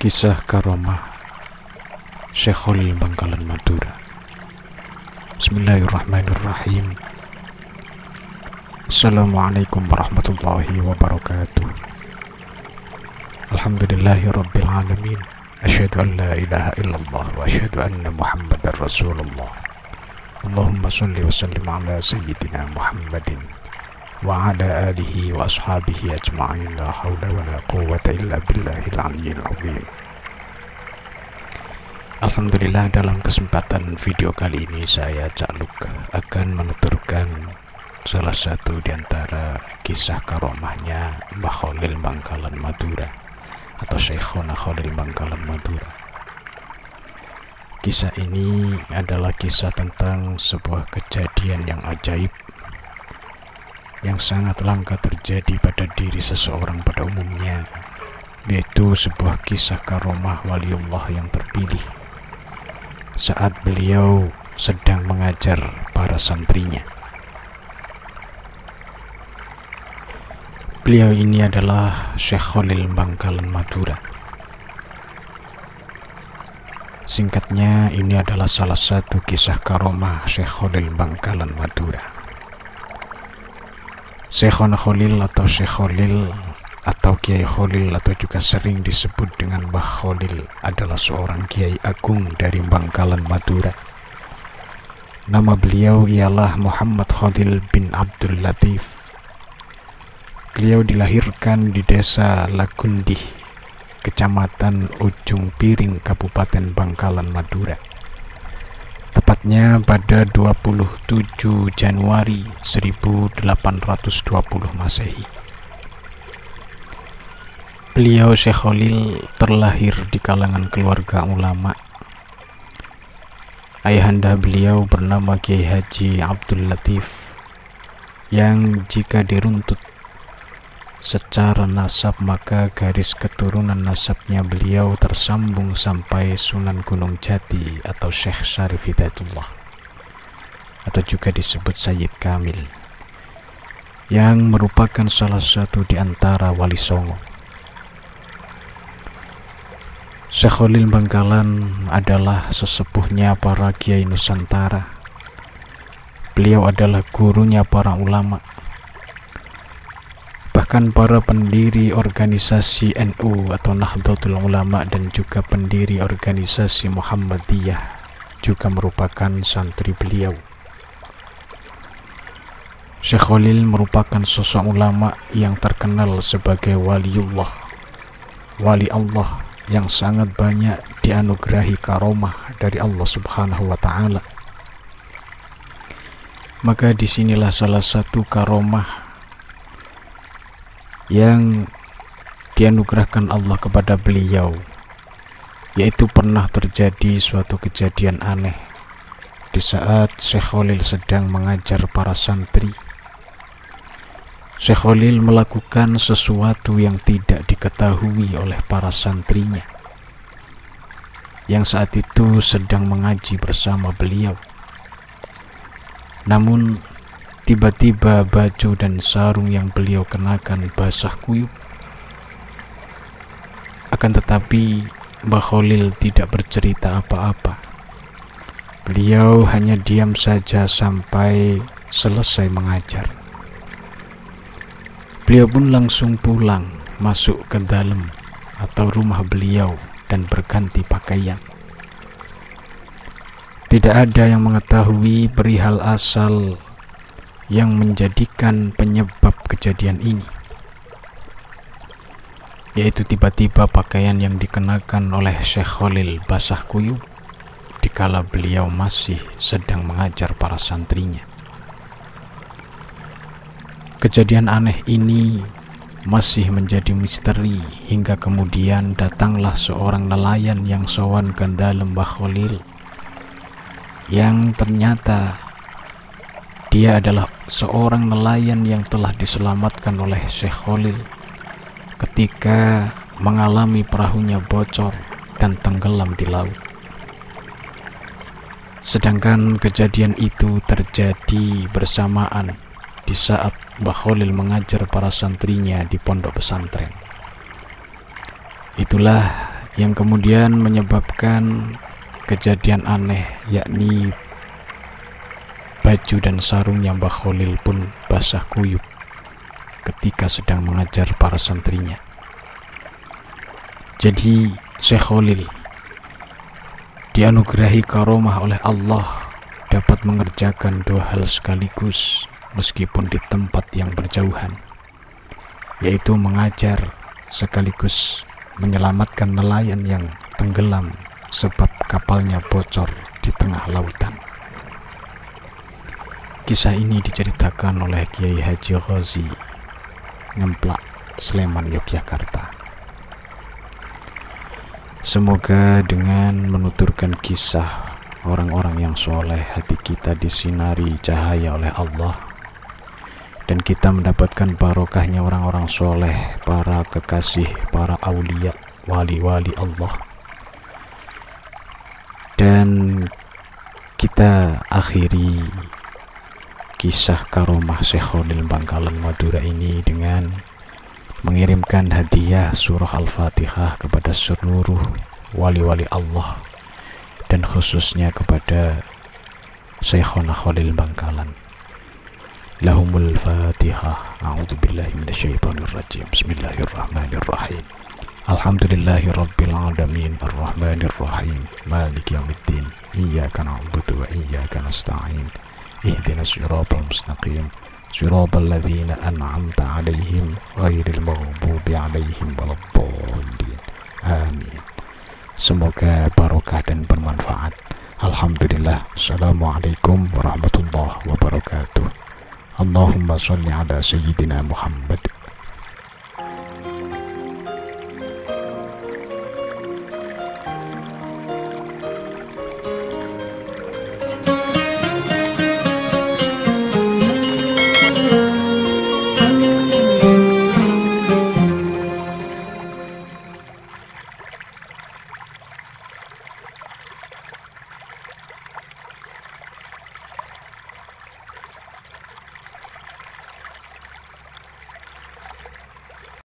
Kisah Karomah Syekh Khalil Bangkalan Madura. Bismillahirrahmanirrahim. Assalamualaikum warahmatullahi wabarakatuh. Alhamdulillahi rabbil alamin. Asyhadu an la ilaha illallah wa asyhadu anna Muhammadar Rasulullah. Allahumma shalli wa sallim ala sayyidina Muhammadin wa ala alihi wa ashabihi ajma'in. La hawla wa la quwwata illa billahil aliyyil azim. Alhamdulillah, dalam kesempatan video kali ini saya Cak Luk akan menuturkan salah satu di antara kisah karomahnya Mbah Khalil Bangkalan Madura atau Syekhona Khalil Bangkalan Madura. Kisah ini adalah kisah tentang sebuah kejadian yang ajaib yang sangat langka terjadi pada diri seseorang pada umumnya, yaitu sebuah kisah karomah waliullah yang terpilih saat beliau sedang mengajar para santrinya. Beliau ini adalah Syekh Khalil Bangkalan Madura. Singkatnya, ini adalah salah satu kisah karomah Syekh Khalil Bangkalan Madura. Syekhona Khalil atau Syekh Khalil atau Kiai Khalil atau juga sering disebut dengan Mbah Khalil adalah seorang kiai agung dari Bangkalan Madura. Nama beliau ialah Muhammad Khalil bin Abdul Latif. Beliau dilahirkan di desa Lagundih, Kecamatan Ujung Piring, Kabupaten Bangkalan Madura, tepatnya pada 27 Januari 1820 Masehi. Beliau Syekh Khalil terlahir di kalangan keluarga ulama. Ayahanda beliau bernama Kiai Haji Abdul Latif, yang jika diruntut secara nasab maka garis keturunan nasabnya beliau tersambung sampai Sunan Gunung Jati atau Syekh Syarif Hidayatullah, atau juga disebut Sayyid Kamil, yang merupakan salah satu di antara wali songo. Syekh Khalil Bangkalan adalah sesepuhnya para kiai Nusantara. Beliau adalah gurunya para ulama. Bahkan para pendiri organisasi NU atau Nahdlatul Ulama dan juga pendiri organisasi Muhammadiyah juga merupakan santri beliau. Syekh Khalil merupakan sosok ulama yang terkenal sebagai waliullah, wali Allah yang sangat banyak dianugerahi karomah dari Allah Subhanahu wa Ta'ala. Maka disinilah salah satu karomah yang dianugerahkan Allah kepada beliau, yaitu pernah terjadi suatu kejadian aneh di saat Syekh Khalil sedang mengajar para santri. Syekh Khalil melakukan sesuatu yang tidak diketahui oleh para santrinya yang saat itu sedang mengaji bersama beliau. Namun tiba-tiba baju dan sarung yang beliau kenakan basah kuyup. Akan tetapi Mbah Khalil tidak bercerita apa-apa. Beliau hanya diam saja sampai selesai mengajar. Beliau pun langsung pulang, masuk ke dalam atau rumah beliau dan berganti pakaian. Tidak ada yang mengetahui perihal asal yang menjadikan penyebab kejadian ini, yaitu tiba-tiba pakaian yang dikenakan oleh Syekh Khalil basah kuyup dikala beliau masih sedang mengajar para santrinya. Kejadian aneh ini masih menjadi misteri hingga kemudian datanglah seorang nelayan yang sowan ke dalam Mbah Khalil, yang ternyata dia adalah seorang nelayan yang telah diselamatkan oleh Syekh Khalil ketika mengalami perahunya bocor dan tenggelam di laut. Sedangkan kejadian itu terjadi bersamaan di saat Mbah Khalil mengajar para santrinya di pondok pesantren. Itulah yang kemudian menyebabkan kejadian aneh, yakni baju dan sarungnya Mbah Khalil pun basah kuyup ketika sedang mengajar para santrinya. Jadi Syekh Khalil dianugerahi karomah oleh Allah dapat mengerjakan dua hal sekaligus meskipun di tempat yang berjauhan, yaitu mengajar sekaligus menyelamatkan nelayan yang tenggelam sebab kapalnya bocor di tengah lautan. Kisah ini diceritakan oleh Kiai Haji Ghazi Ngemplak, Sleman, Yogyakarta. Semoga dengan menuturkan kisah orang-orang yang soleh, hati kita disinari cahaya oleh Allah, dan kita mendapatkan barokahnya orang-orang soleh, para kekasih, para aulia, wali-wali Allah. Dan kita akhiri kisah karomah Syekh Khalil Bangkalan Madura ini dengan mengirimkan hadiah surah Al-Fatihah kepada seluruh wali-wali Allah, dan khususnya kepada Syekhona Khalil Bangkalan. Lahumul Fatihah. A'udzubillahi minasyaitonirrajim. Bismillahirrahmanirrahim. Alhamdulillahi rabbil alamin, arrahmanirrahim, maliki yaumiddin, iyyaka na'budu wa iyyaka nasta'in, ihdinas siratal mustaqim, siratal ladzina an'amta 'alaihim ghairil maghdubi 'alaihim waladdallin. Amin. Semoga barokah dan bermanfaat. Alhamdulillah. Assalamualaikum warahmatullahi wabarakatuh. Allahumma shalli ala sayyidina Muhammad